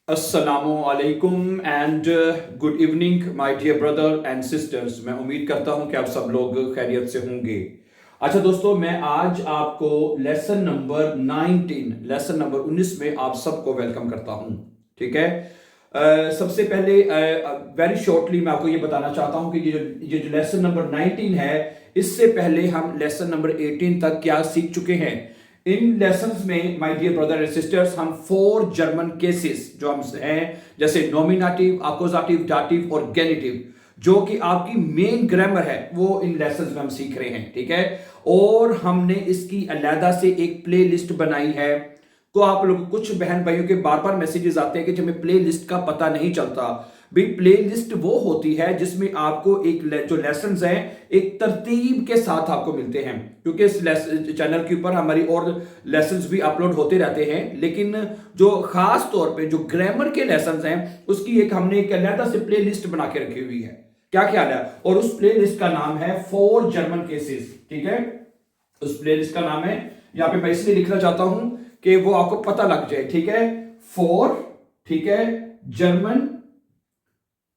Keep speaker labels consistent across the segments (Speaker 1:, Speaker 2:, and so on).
Speaker 1: अस्सलामु अलैकुम and good evening my dear brother and sisters. मैं उम्मीद करता हूं कि आप सब लोग खैरियत से होंगे। अच्छा दोस्तों, मैं आज आपको लेसन नंबर 19 में आप सबको वेलकम करता हूं। ठीक है। सबसे पहले वेरी शॉर्टली मैं आपको ये बताना चाहता हूं कि ये जो लेसन नंबर 19 है, इससे पहले हम लेसन नंबर 18 तक क्या सीख चुके हैं। इन लेसन्स में my dear brother and sisters हम 4 जर्मन केसेस जो हम हैं, जैसे नॉमिनेटिव, अक्यूजेटिव, दाटिव और गेनिटिव, जो कि आपकी मेन ग्रामर है, वो इन लेसन्स में हम सीख रहे हैं। ठीक है। और हमने इसकी अलहदा से एक प्ले लिस्ट बनाई है। तो आप लोग, कुछ बहन भाइयों के बार बार मैसेजेस आते हैं कि जब हमें प्ले लिस्ट का पता नहीं चलता। भाई, प्ले लिस्ट वो होती है जिसमें आपको जो लेसन्स हैं एक तरतीब के साथ आपको मिलते हैं, क्योंकि इस चैनल के ऊपर हमारी और लेसन्स भी अपलोड होते रहते हैं, लेकिन जो खास तौर पे जो ग्रामर के लेसन्स हैं उसकी हमने एक अलहदा से प्ले लिस्ट बना के रखी हुई है। क्या ख्याल है? और उस प्ले लिस्ट का नाम है 4 जर्मन केसेस। ठीक है। उस प्ले लिस्ट का नाम है, यहां पे मैं इसलिए लिखना चाहता हूं कि वो आपको पता लग जाए। ठीक है। 4, ठीक है, जर्मन,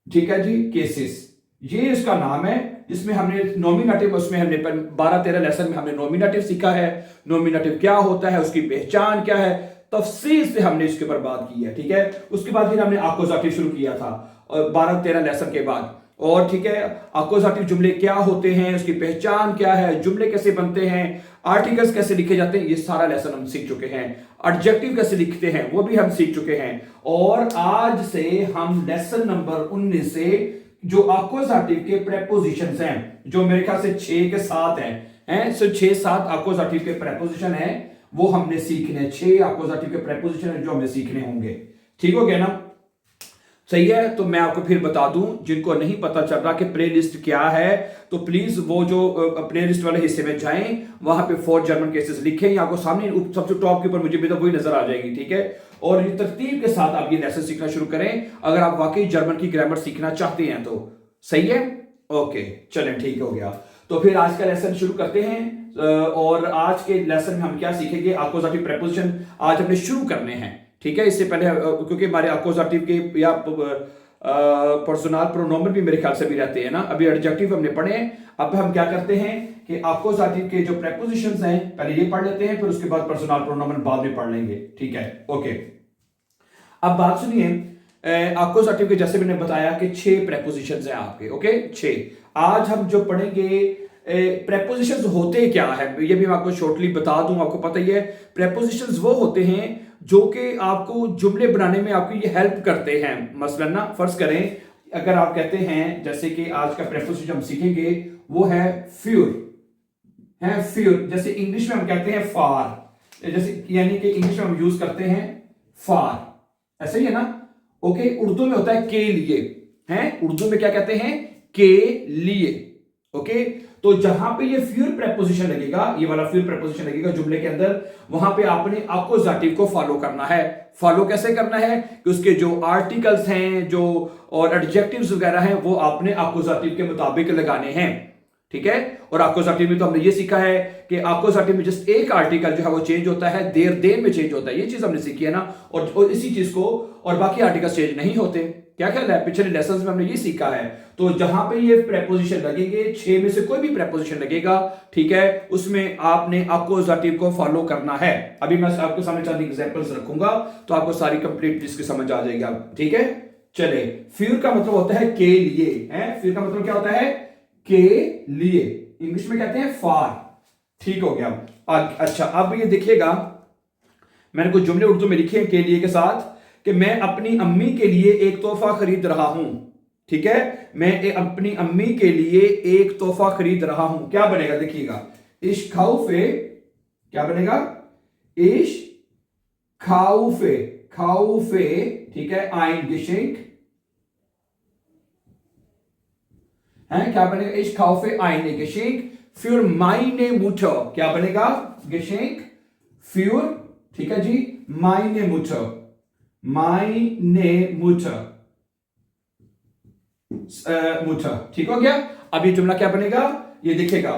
Speaker 1: ठीक है जी, केसेस, ये इसका नाम है, जिसमें हमने नॉमिनेटिव, उसमें हमने 12-13 लेसन में हमने नॉमिनेटिव सीखा है। नॉमिनेटिव क्या होता है, उसकी पहचान क्या है, तफसील से हमने इसके ऊपर बात की है। ठीक है। उसके बाद फिर हमने अक्यूजेटिव शुरू किया था, और 12-13 लेसन के बाद। और ठीक है, अक्यूजेटिव जुमले क्या होते हैं, उसकी पहचान क्या है, जुमले कैसे बनते हैं, आर्टिकल्स कैसे लिखे जाते हैं, ये सारा लेसन हम सीख चुके हैं। एडजेक्टिव कैसे लिखते हैं वो भी हम सीख चुके हैं। और आज से हम लेसन नंबर 19 से जो अक्यूजेटिव के प्रेपोजिशंस हैं, जो मेरे ख्याल से 6 के 7 हैं, सो 6-7 अक्यूजेटिव के प्रेपोजिशन हैं, वो हमने सीखने, 6 अक्यूजेटिव के प्रेपोजिशन हैं जो हमें सीखने होंगे। ठीक हो गया ना? सही है। तो मैं आपको फिर बता दूं, जिनको नहीं पता चल रहा कि प्ले लिस्ट क्या है, तो प्लीज वो जो प्ले लिस्ट वाले हिस्से में जाएं, वहां पे 4 जर्मन केसेस लिखें, आपको सामने सबसे टॉप के ऊपर मुझे भी तो वही नजर आ जाएगी। ठीक है। और ये तरतीब के साथ आप ये लेसन सीखना शुरू करें, अगर आप वाकई जर्मन की ग्रामर सीखना चाहते हैं तो। सही है। ओके, चलें, ठीक हो गया। तो फिर आज का लेसन शुरू करते हैं। और आज के लेसन में हम क्या सीखेंगे, अक्यूजेटिव प्रेपोजिशन आज हमने शुरू करने हैं। ठीक है। इससे पहले, क्योंकि हमारे अक्यूजेटिव के या पर्सनल प्रोनोमन भी मेरे ख्याल से भी रहते हैं ना, अभी एडजेक्टिव हमने पढ़े हैं। अब हम क्या करते हैं कि अक्यूजेटिव के जो प्रेपोजिशंस हैं पहले ये पढ़ लेते हैं, फिर उसके बाद पर्सनल प्रोनोमन बाद में पढ़ लेंगे। ठीक है। ओके, अब बात सुनिए। अक्यूजेटिव के जैसे मैंने बताया कि 6 प्रेपोजिशंस हैं आपके। ओके, 6। आज हम जो पढ़ेंगे, प्रेपोजिशंस होते क्या है ये भी मैं आपको शॉर्टली बता दूं। आपको पता ही है, प्रेपोजिशंस वो होते हैं जो कि आपको जुमले बनाने में आपकी ये हेल्प करते हैं। मसलन ना, फर्ज करें, अगर आप कहते हैं, जैसे कि आज का प्रेपोजिशन हम सीखेंगे वो है फ्यूर, है फ्यूर। जैसे इंग्लिश में हम कहते हैं फार, जैसे यानी कि इंग्लिश में हम यूज करते हैं फार, ऐसे ही है ना? ओके, उर्दू में होता है के लिए, हैं, उर्दू में क्या कहते हैं, के लिए। ओके, तो जहां पे ये फ्यूर प्रेपोजिशन लगेगा, ये वाला फ्यूर प्रेपोजिशन लगेगा जुमले के अंदर, वहां पे आपने अक्यूजेटिव को फॉलो करना है। फॉलो कैसे करना है कि उसके जो आर्टिकल्स हैं, जो और एडजेक्टिव्स वगैरह हैं, वो आपने अक्यूजेटिव के मुताबिक लगाने हैं। ठीक है। और अक्यूजेटिव में तो हमने ये सीखा है कि अक्यूजेटिव में जस्ट एक आर्टिकल जो है वो चेंज होता है, देर में चेंज होता है, ये चीज हमने सीखी है ना। और इसी चीज को, और बाकी आर्टिकल्स चेंज नहीं होते। क्या ख्याल है? पिछले लेसन्स में हमने ये सीखा है। तो जहां पे ये प्रेपोजिशन लगेंगे, 6 में से कोई भी प्रेपोजिशन लगेगा, ठीक है, उसमें आपने अक्यूजेटिव को फॉलो करना है। अभी मैं आपके सामने चंद एग्जांपल्स रखूंगा तो आपको सारी कंप्लीट इसकी समझ आ जाएगी। ठीक है। चले, फ्यूर का मतलब होता है के लिए, है? फ्यूर का मतलब क्या होता है? के लिए। इंग्लिश में कहते हैं फार। ठीक हो गया। अच्छा, अब ये देखिएगा, मैंने कुछ जुमले उर्दू में लिखे हैं के लिए के साथ, कि मैं अपनी अम्मी के लिए एक तोहफा खरीद रहा हूं। ठीक है। मैं अपनी अम्मी के लिए एक तोहफा खरीद रहा हूं। क्या बनेगा देखिएगा, इश खाउफे, क्या बनेगा? इश खाउफे, खाउफे, ठीक है, आइन गिशिंक, है, क्या बनेगा? इश खाउफे आइन गिशिंक फ्यूर माइने मुटर, क्या बनेगा? गिशिंक फ्यूर, ठीक है जी, माइने मुटर, माइने मुटर, मुटर। ठीक हो गया। अब ये जुमला क्या बनेगा, ये दिखेगा,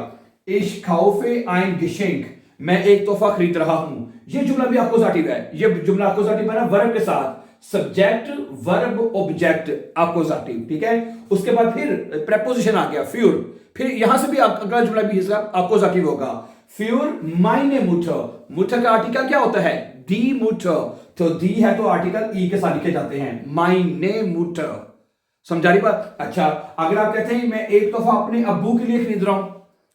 Speaker 1: इश खाउफे आइन गिशिंक, मैं एक तोहफा खरीद रहा हूं। ये जुमला भी अक्यूजेटिव है। ये जुमला अक्यूजेटिव है ना, वर्ब के साथ। सब्जेक्ट वर्ब ऑब्जेक्ट अपोजिटिव, ठीक है। उसके बाद फिर प्रेपोजिशन आ गया फ्यूर, फिर यहां से भी अगला जुमला भी इसका अपोजिटिव होगा। फ्यूर माइने मुटर, मुटर का आर्टिकल क्या होता है? दी मुटर, तो दी है तो आर्टिकल ई के साथ लिखे जाते हैं, माइने मुटर। समझा रही बात? अच्छा, अगर आप कहते हैं मैं एक तोहफा अपने अब्बू के लिए खरीद रहा हूं,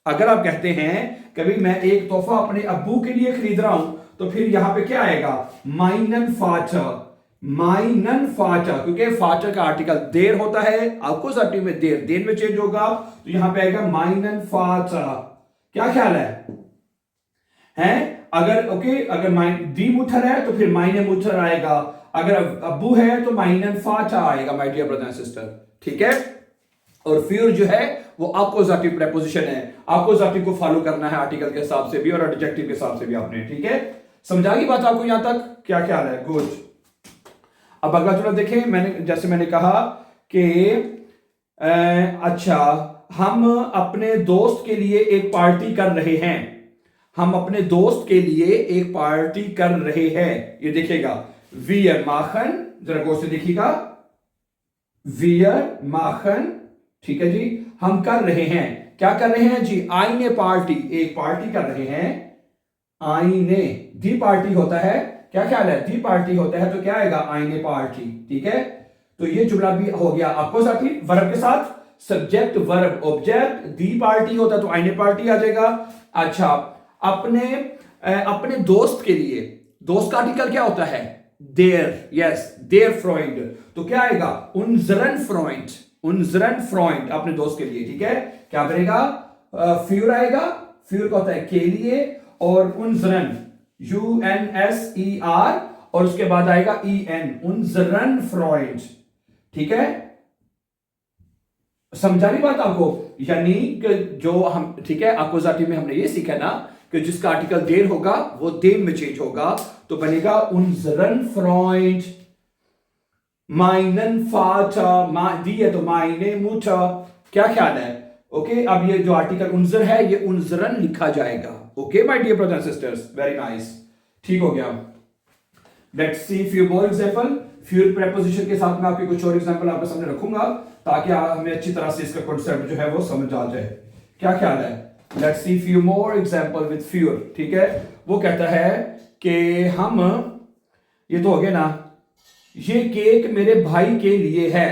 Speaker 1: अगर आप कहते हैं कभी मैं एक तोहफा अपने अब्बू के लिए खरीद रहा हूं, तो फिर यहां पे क्या आएगा? माइनन फाटर, माइनन फाटर, क्योंकि फाटर का आर्टिकल देर होता है, अपोजिटिव में देर, देर में चेंज होगा, तो यहां पे आएगा माइनन फाटर। क्या ख्याल है? अगर ओके, अगर दी मुठर है तो फिर माइने मुठर आएगा, अगर अब्बू है तो माइनन फाटर आएगा, my dear brother and sister, ठीक है। और फ्यूर जो है वो अपोजिटिव प्रेपोजिशन है, अपोजिटिव को फॉलो करना है आर्टिकल के हिसाब से भी और एडजेक्टिव के हिसाब से भी आपने, ठीक है। समझा गई बात आपको यहां तक? क्या ख्याल है? गुड। अब अगला थोड़ा देखें, जैसे मैंने कहा कि अच्छा, हम अपने दोस्त के लिए एक पार्टी कर रहे हैं, हम अपने दोस्त के लिए एक पार्टी कर रहे हैं। ये देखिएगा, वियर माखन, जरा गौर से देखिएगा, वियर माखन, ठीक है जी। हम कर रहे हैं, क्या कर रहे हैं जी? आईने पार्टी, एक पार्टी कर रहे हैं, आईने, दी पार्टी होता है, क्या ख्याल है? दी पार्टी होता है तो क्या आएगा? आईने पार्टी, ठीक है। तो ये जुमला भी हो गया अपोजिटिव वर्ब के साथ, सब्जेक्ट वर्ब ऑब्जेक्ट, दी पार्टी होता तो आईने पार्टी आ जाएगा। अच्छा, अपने दोस्त के लिए, दोस्त का आर्टिकल क्या होता है? देर, यस, देर फ्रॉइंड, तो क्या आएगा? उनजरन फ्रॉइंड, उनजरन फ्रॉइंड, अपने दोस्त के लिए, ठीक है। क्या बनेगा? फ्यूर आएगा, फ्यूर का होता है के लिए, और उनजरन, UNSER, और उसके बाद आएगा EN, उनजरन फ्रॉइंड, ठीक है। समझा रही बात आपको? यानी कि जो हम, ठीक है, अपोजिटिव में हमने ये सीखा ना कि जिसका आर्टिकल देर होगा वो देन में चेंज होगा, तो बनेगा उनजरन फ्रॉइंड, माइनन फाटर, दी है तो माइने मुटर। क्या ख्याल है? ओके, अब ये जो आर्टिकल उनजर है ये उनजरन लिखा जाएगा। Okay my dear brothers and sisters, very nice, ठीक हो गया। Let's see few more example. Fewer preposition के साथ में आपके कुछ और एग्जांपल आपके सामने रखूंगा ताकि हमें अच्छी तरह से इसका कॉन्सेप्ट जो है वो समझ आ जाए। क्या ख्याल है? Let's see few more example with fewer, ठीक है। वो कहता है कि हम, ये तो हो गया ना, ये केक मेरे भाई के लिए है,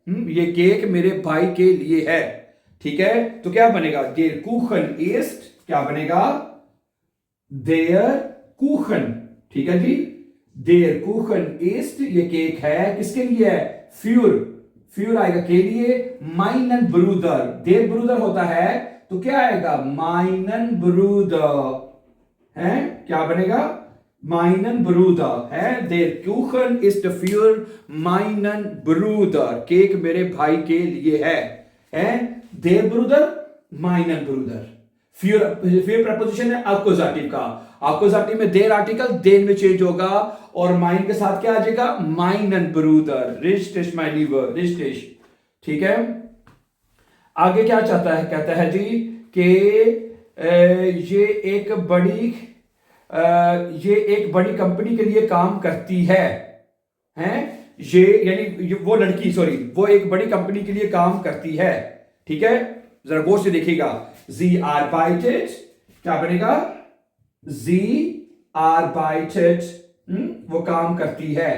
Speaker 1: ये केक मेरे भाई के लिए है, ठीक है। तो क्या बनेगा? देयर कुखन इस्ट, क्या बनेगा? देयर कुखन, ठीक है जी। देयर कुखन इस्ट, ये केक है, किसके लिए है? फ्यूर, फ्यूर आएगा के लिए, माइनन ब्रूदर, देयर ब्रूदर होता है तो क्या आएगा? माइनन ब्रूदर है, क्या बनेगा? माइनन ब्रूदर है, देयर कुखन इस्ट फ्यूर माइनन ब्रूदर, केक मेरे भाई के लिए है, देयर ब्रूदर, माइनन ब्रूदर। फ्यूर प्रपोजिशन है अपोजिटिव का, अपोजिटिव में देर आर्टिकल देन में चेंज होगा, और माइन के साथ क्या आ जाएगा? माइनन ब्रूदर, रिश्टिश माय लीवर, रिश्टिश, ठीक है। आगे क्या चाहता है? कहता है जी कि ये एक बड़ी कंपनी के लिए काम करती है, ये यानी वो लड़की, सॉरी, वो एक बड़ी कंपनी के लिए काम करती है, ठीक है। जरा गौर से देखिएगा, जी arbeitet, क्या बनेगा? जी arbeitet, वो काम करती है,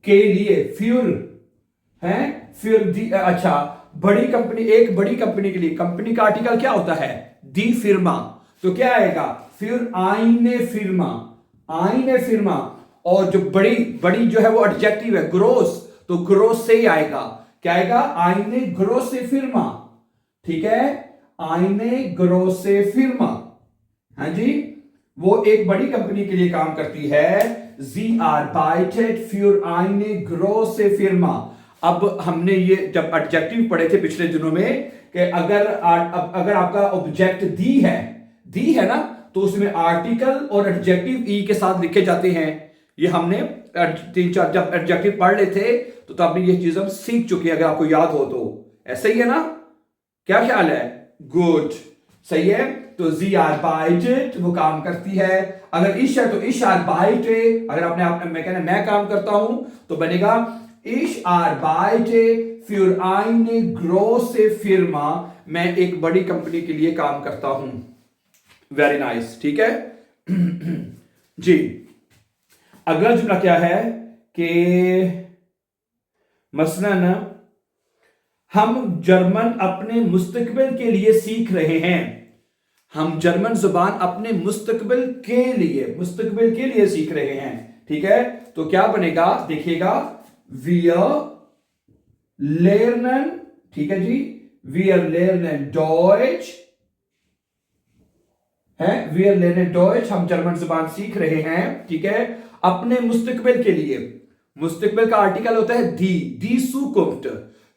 Speaker 1: के लिए फ्यूर है, फ्यूर, अच्छा, बड़ी कंपनी, एक बड़ी कंपनी के लिए, कंपनी का आर्टिकल क्या होता है? दी फिर्मा, तो क्या आएगा? फ्यूर आईने फिर्मा, आईने फिर्मा, और जो बड़ी बड़ी जो है वो एडजेक्टिव है, ग्रोस, तो ग्रोस से ही आएगा, क्या आएगा? आईने ग्रोसे फिर्मा, ठीक है, आईने ग्रोसे फिर्मा, हाँ जी, वो एक बड़ी कंपनी के लिए काम करती है, जी arbeitet für eine große Firma। अब हमने ये जब एडजेक्टिव पढ़े थे पिछले दिनों में कि अगर आपका ऑब्जेक्ट दी है ना, तो उसमें आर्टिकल और एडजेक्टिव ई के साथ लिखे जाते हैं। ये हमने 3-4 जब एडजेक्टिव पढ़ रहे थे तो तब ये चीज हम सीख चुके हैं, अगर आपको याद हो तो। ऐसा ही है ना? क्या ख्याल है? गुड, सही है। तो जी arbeitet, वो काम करती है, अगर इश है तो इश आर्बाइटे, अगर आपने मैं कहना मैं काम करता हूं तो बनेगा इश आर्बाइटे für eine große Firma, मैं एक बड़ी कंपनी के लिए काम करता हूं। वेरी नाइस, ठीक है जी। अगला जुमला क्या है कि मसलन हम जर्मन अपने मुस्तकबिल के लिए सीख रहे हैं। हम जर्मन जुबान अपने मुस्तकबिल के लिए सीख रहे हैं, ठीक है। तो क्या बनेगा देखिएगा, wir lernen, ठीक है जी, wir lernen Deutsch है, wir lernen Deutsch, हम जर्मन जुबान सीख रहे हैं, ठीक है, अपने मुस्तकबिल के लिए। मुस्तकबिल का आर्टिकल होता है die Zukunft,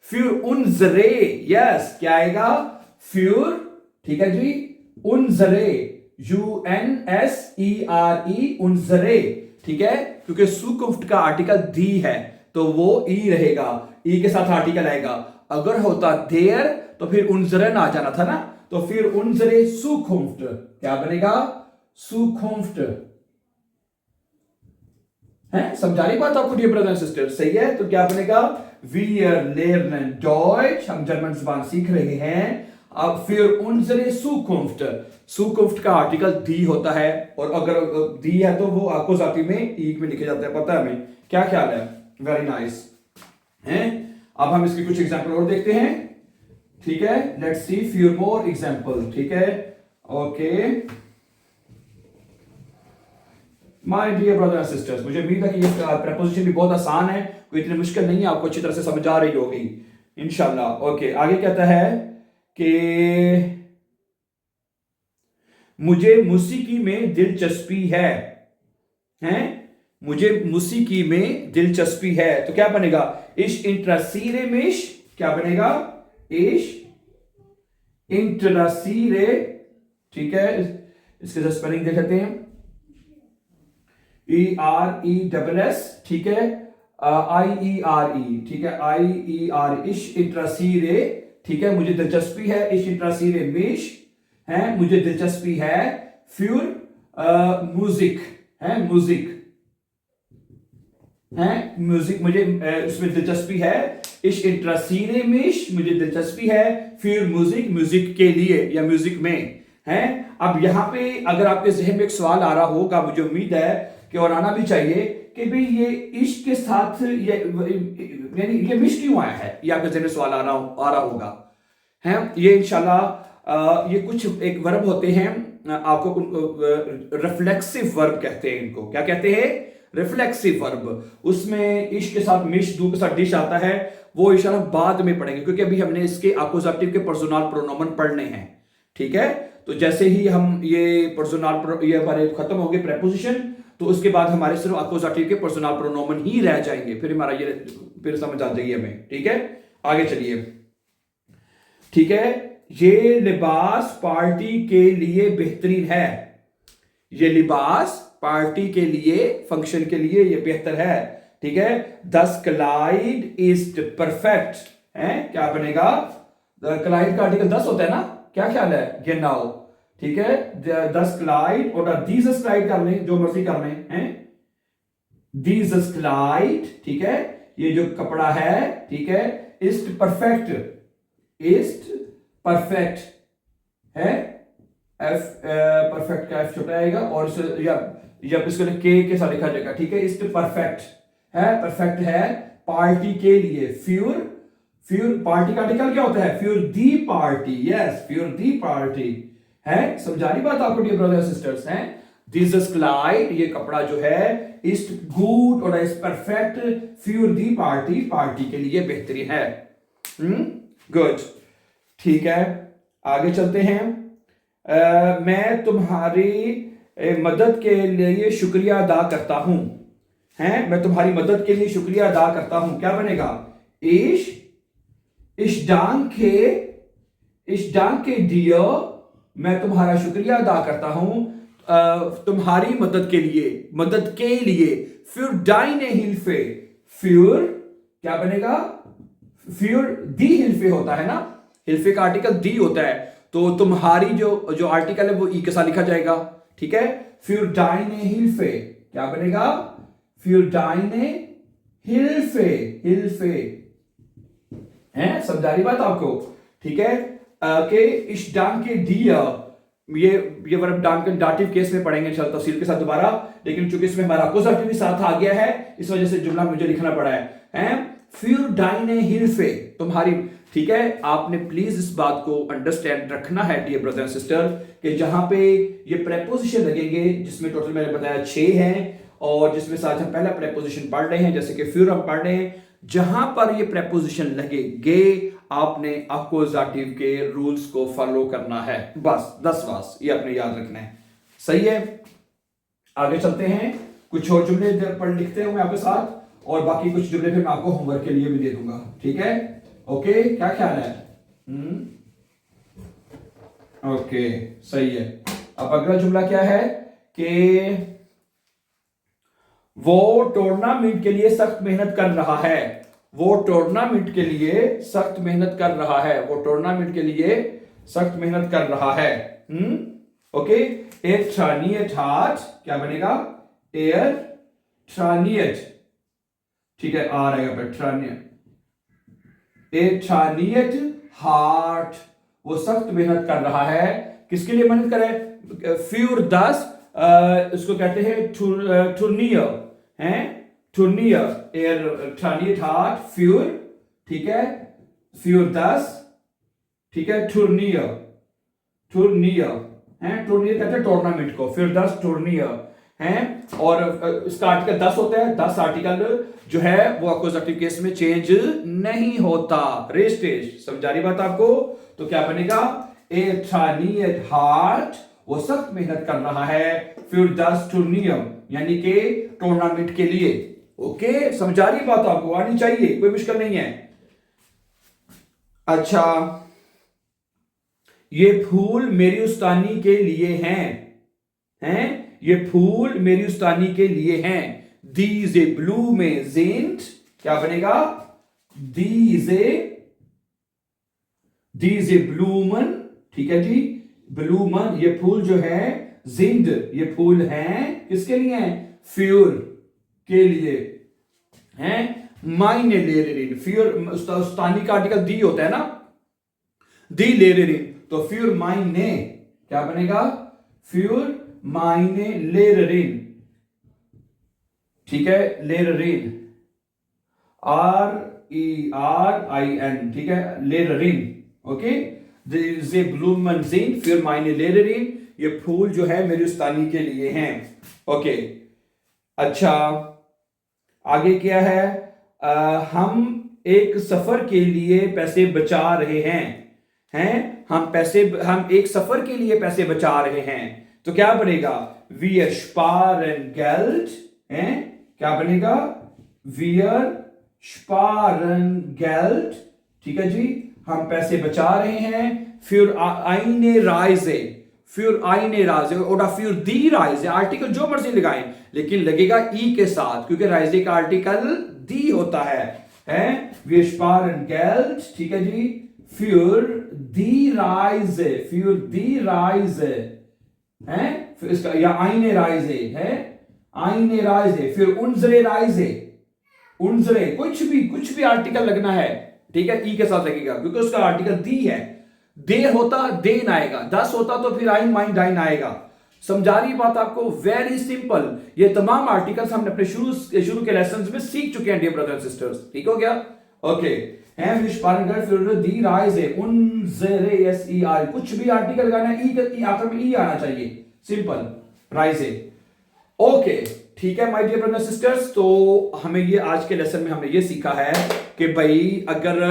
Speaker 1: für unsere, yes क्या आएगा, für, ठीक है जी, unsere, UNSERE, unsere, ठीक है, क्योंकि Zukunft का आर्टिकल die है तो वो ई रहेगा, ई के साथ आर्टिकल आएगा। अगर होता देर तो फिर उनजरे ना आ जाना था ना, तो फिर उनजरे Zukunft क्या बनेगा, Zukunft है। समझा रही बात आपको डियर ब्रदर एंड सिस्टर, सही है। तो क्या बनेगा, wir lernen Deutsch, हम जर्मन जुबान सीख रहे हैं। अब फिर unsere Zukunft का आर्टिकल दी होता है, और अगर दी है तो वो आपको जाती में ई में लिखे जाते हैं, पता है हमें, क्या ख्याल है। वेरी नाइस है। अब हम इसके कुछ एग्जांपल और देखते हैं, ठीक है। Let's see few more example, ठीक है, okay my dear brother and sisters, मुझे उम्मीद है कि ये प्रेपोजिशन भी बहुत आसान है, कोई इतनी मुश्किल नहीं है, आपको अच्छी तरह से समझ आ रही होगी इंशाल्लाह। ओके आगे कहता है कि मुझे मौसीकी में दिलचस्पी है, हैं, मुझे मौसीकी में दिलचस्पी है, तो क्या बनेगा, इश इंटरेसीरे मिश, क्या बनेगा, इश इंटरेसीरे, ठीक है, इसके स्पेलिंग देख लेते हैं, ERESS, ठीक है, IERE, ठीक है, IER, इश इंटरेसीरे, ठीक है, मुझे दिलचस्पी है, इश इंटरेसीरे मिश है, मुझे दिलचस्पी है, फ्यूर म्यूजिक है, म्यूजिक है, म्यूजिक मुझे उसमें दिलचस्पी है, इश इंटरेसीरे मिश, मुझे दिलचस्पी है, फिर म्यूजिक, म्यूजिक के लिए या म्यूजिक में है। अब यहां पे अगर आपके जहन में एक सवाल आ रहा होगा, मुझे उम्मीद है कि और आना भी चाहिए, कि भाई ये इश के साथ यानी ये मिश क्यों आया है, ये आपके जहन में सवाल आ रहा होगा है। ये इंशाल्लाह ये कुछ एक वर्ब होते हैं, आपको रिफ्लेक्सिव वर्ब कहते हैं, इनको क्या कहते हैं, रिफ्लेक्सिव वर्ब। उसमें इश के साथ मिश, दू के साथ डिश आता है, वो इंशाल्लाह बाद में पढ़ेंगे, क्योंकि अभी हमने इसके अक्यूजेटिव के पर्सनल प्रोनोमन पढ़ने हैं, ठीक है। तो जैसे ही हम ये पर्सनल ये हमारे खत्म होंगे प्रेपोजिशन, तो उसके बाद हमारे सिर्फ अक्यूजेटिव के पर्सनल प्रोनोमन ही रह जाएंगे, फिर हमारा ये फिर समझ आ जाएगी हमें, ठीक है। आगे चलिए, ठीक है, ये लिबास पार्टी के लिए बेहतरीन है, ये लिबास पार्टी के लिए, फंक्शन के लिए ये बेहतर है, ठीक है। दस क्लाइड इज परफेक्ट है, क्या बनेगा, क्लाइड का आर्टिकल 10 होता है ना, क्या ख्याल है, genau, ठीक है। दस क्लाइड और dieses क्लाइड कर लें, जो मर्जी कर लें हैं, dieses क्लाइड, ठीक है, ये जो कपड़ा है, ठीक है, ist परफेक्ट, ist परफेक्ट है, एफ परफेक्ट का एफ छोटा आएगा, और जब इसको के साथ लिखा जाएगा, ठीक है, इस्ट परफेक्ट है, परफेक्ट है पार्टी के लिए, फ्यूर पार्टी का आर्टिकल क्या होता है, फ्यूर दी पार्टी, यस फ्यूर दी पार्टी है। समझानी बात आपको डियर ब्रदर सिस्टर्स हैं। दिस क्लाइड, ये कपड़ा जो है, इस्ट गुड और इस परफेक्ट फ्यूर दी पार्टी, पार्टी के लिए बेहतरीन है। गुड, ठीक है, आगे चलते हैं। मैं तुम्हारी मदद के लिए शुक्रिया अदा करता हूं, हैं, मैं तुम्हारी मदद के लिए शुक्रिया अदा करता हूं, क्या बनेगा, इश डांके डियर, मैं तुम्हारा शुक्रिया अदा करता हूं तुम्हारी मदद के लिए, फिर डाइने हिल्फे, फिर क्या बनेगा, फिर दी हिल्फे होता है ना, हिल्फे का आर्टिकल दी होता है, तो तुम्हारी जो आर्टिकल है वो ई के साथ लिखा जाएगा, ठीक है। für deine Hilfe, क्या बनेगा? für deine Hilfe, Hilfe है, समझा रही बात आपको? ठीक है, कि ich danke dir, ये वर्ब डांकन डाटिव केस में पढ़ेंगे इंशाल्लाह तफसील के साथ दोबारा, लेकिन चूंकि इसमें हमारा अक्यूजेटिव भी साथ आ गया है, इस वजह से जुमला मुझे लिखना पड़ा है für deine Hilfe, तुम्हारी, ठीक है। आपने प्लीज इस बात को अंडरस्टैंड रखना है डियर ब्रदर एंड सिस्टर, कि जहां पे ये प्रेपोजिशन लगेंगे, जिसमें टोटल मैंने बताया 6 हैं, और जिसमें से आज हम पहला प्रेपोजिशन पढ़ रहे हैं, जैसे कि फिर हम पढ़ रहे हैं, जहां पर ये प्रेपोजिशन लगेंगे आपने अक्यूजेटिव के रूल्स को फॉलो करना है, बस 10 वास ये आपने याद रखना है। सही है, आगे चलते हैं, कुछ और जुमले पढ़ लिखते हैं मैं आपके साथ, और बाकी कुछ जुमले फिर मैं आपको होमवर्क के लिए भी दे दूंगा, ठीक है? ओके, क्या ख्याल है? ओके, सही है। अब अगला जुमला क्या है कि वो टूर्नामेंट के लिए सख्त मेहनत कर रहा है, वो टूर्नामेंट के लिए सख्त मेहनत कर रहा है, वो टूर्नामेंट के लिए सख्त मेहनत कर रहा है। ओके, एक trainiert hat, क्या बनेगा? एयर trainiert, ठीक है, आ रहेगा पर trainiert, एक trainiert hat, वो सख्त मेहनत कर रहा है, किसके लिए मेहनत करे? für das, इसको कहते हैं टूर्नियर, हैं टूर्नियर, एयर trainiert hat für, ठीक है, für das, ठीक है, टूर्नियर, टूर्नियर हैं, टूर्नियर कहते हैं टूर्नामेंट को, für das टूर्नियर हैं, और इसका आर्टिकल 10 होता है, 10 आर्टिकल जो है वो अक्यूजेटिव केस में चेंज नहीं होता, रेस्टेज, समझा रही बात आपको? तो क्या बनेगा? ए trainiert hat, वो सख्त मेहनत कर रहा है, für das टूर्नियर, यानी कि टूर्नामेंट के लिए। ओके, समझा रही बात आपको? आनी चाहिए, कोई मुश्किल नहीं है। अच्छा, ये फूल मेरी उस्तानी के लिए हैं, ये फूल मेरी उस्तानी के लिए हैं। diese Blumen sind, क्या बनेगा? diese Blumen, ठीक है जी, Blumen, ये फूल जो है, sind, ये फूल हैं, किसके लिए हैं? für, के लिए हैं, meine Lehrerin, für उस्तानी का आर्टिकल दी होता है ना, die Lehrerin, तो für meine, क्या बनेगा? für meine Lehrerin, ठीक है, Lehrerin, R-E-R-I-N, ठीक है, Lehrerin, okay, diese Blumen sind für meine Lehrerin, ये फूल जो है मेरी उस्तानी के लिए हैं। ओके, अच्छा, आगे क्या है? हम एक सफर के लिए पैसे बचा रहे हैं, हम एक सफर के लिए पैसे बचा रहे हैं, तो क्या बनेगा? wir sparen Geld, हैं, क्या बनेगा? wir sparen Geld, ठीक है जी, हम पैसे बचा रहे हैं, für eine Reise, für eine Reise oder für die Reise, article जो मर्जी लगाएं, लेकिन लगेगा ई के साथ, क्योंकि राइजे का आर्टिकल दी होता है, wir sparen Geld, ठीक है जी, für die Reise, für die Reise, हैं, फिर इसका या eine Reise है, eine Reise, für unsere Reise, unsere, कुछ भी आर्टिकल लगना है, ठीक है, ई के साथ लगेगा, क्योंकि उसका आर्टिकल दी है। देर होता देन आएगा, 10 होता तो फिर आइन माइन डाइन आएगा। समझा रही बात आपको? वेरी सिंपल, ये तमाम आर्टिकल्स हमने अपने शुरू के लेसन में सीख चुके हैं डियर ब्रदर एंड सिस्टर्स, ठीक हो गया? ओके, हैं wir sparen Geld für die Reise, unsere, S-E-R, कुछ भी आर्टिकल लगाना है, ई आखिर में ई आना चाहिए, सिंपल, राइजे। ओके, ठीक है माय डियर ब्रदर सिस्टर्स, तो हमें ये आज के लेसन में हमने ये सीखा है कि भाई अगर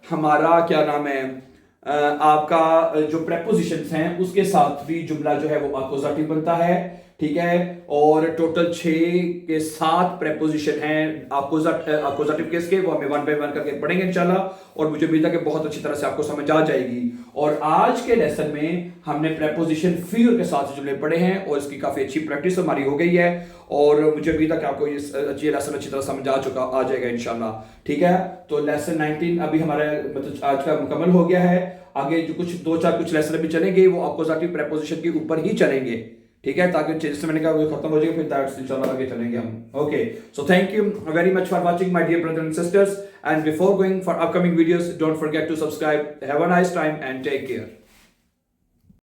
Speaker 1: हमारा क्या नाम है, आपका जो प्रेपोजिशंस हैं उसके साथ भी जुमला जो है वो अक्यूजेटिव बनता है, ठीक है, और टोटल 6 के 7 प्रेपोजिशन हैं अक्यूजेटिव केस के, वो हमें 1 बाय 1 करके पढ़ेंगे इंशाल्लाह, और मुझे उम्मीद है कि बहुत अच्छी तरह से आपको समझ आ जाएगी। और आज के लेसन में हमने प्रेपोजिशन फिर के साथ जुमले पढ़े हैं, और इसकी काफी अच्छी प्रैक्टिस हमारी हो गई है, और मुझे उम्मीद है कि आपको ये लेसन अच्छी तरह समझ आ जाएगा इंशाल्लाह, ठीक है। तो लेसन 19 अभी हमारा मतलब आज का मुकम्मल हो गया है। आगे जो कुछ 2-4 कुछ लेसन भी चलेंगे वो अक्यूजेटिव प्रेपोजिशन के ऊपर ही चलेंगे, ठीक है, ताकि जैसे मैंने कहा वो खत्म हो जाएगा, फिर दैट्स इंशाल्लाह आगे चलेंगे हम. Okay, so thank you very much for watching my dear brother and sisters, and before going for upcoming videos don't forget to subscribe. Have a nice time and take care.